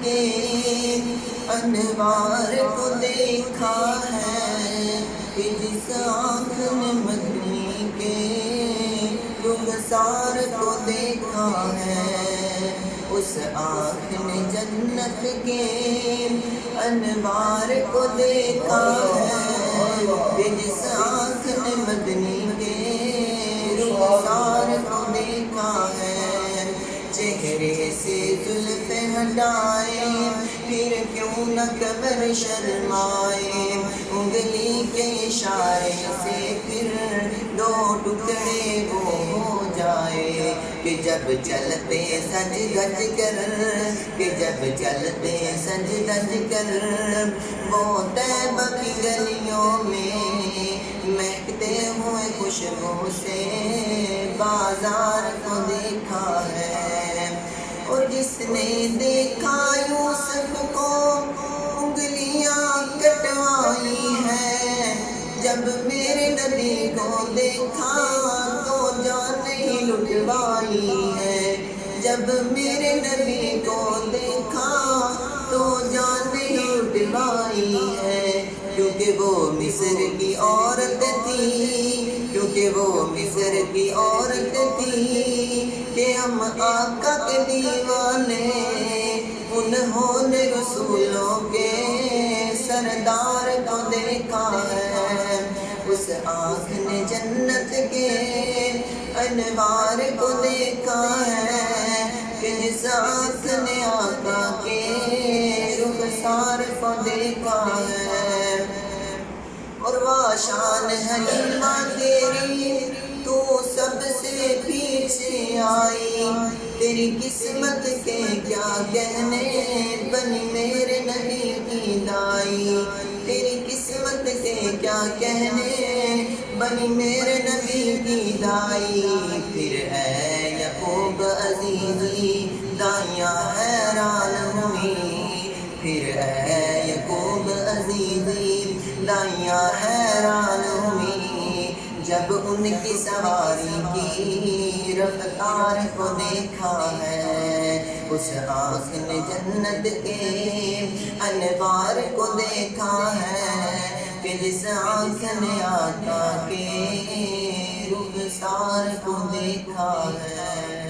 کے انوار کو دیکھا ہے، کہ جس آنکھ نے مدنی کے رخسار کو دیکھا ہے، اس آنکھ نے جنت کے انوار کو دیکھا ہے، کہ جس آنکھ نے مدنی کے رخسار کو دیکھا ہے۔ چہرے سے زلف ہٹائے پھر کیوں نہ قبر شرمائے، انگلی کے اشارے سے پھر دو ٹکڑے وہ ہو جائے، کہ جب چلتے سج دج کر، کہ جب چلتے سج دج کر وہ طیبہ کی گلیوں میں مہکتے ہوئے خوشبو سے بازار کو دیکھا ہے۔ اور جس نے دیکھا یوسف کو انگلیاں کٹوائی ہے، جب میرے نبی کو دیکھا تو جان ہی لٹوائی ہے، جب میرے نبی کو دیکھا تو جان ہی لٹوائی ہے، کیونکہ وہ مصر کی عورت تھی، کیونکہ وہ مصر کی عورت تھی، کہ ہم آقا کے دیوانے، انہوں نے رسولوں کے سردار کو دیکھا ہے۔ اس آنکھ نے جنت کے انوار کو دیکھا ہے، کہ جس آنکھ نے آقا کے رخسار کو دیکھا ہے۔ اور وہ شان حلیمہ تیری تو سب سے پیچھے آئی، تیری قسمت کے کیا کہنے بنی میرے نبی کی دائی، تیری قسمت کے کیا کہنے بنی میرے نبی کی دائی۔ پھر اے یعقوب عزیزی دائیاں حیران ہوئی، پھر اے یعقوب عزیزی دائیاں حیران ہوئی، جب ان کی سواری کی رفتار کو دیکھا ہے۔ اس آنکھ نے جنت کے انوار کو دیکھا ہے، کہ جس آنکھ نے آقا کے رخسار کو دیکھا ہے۔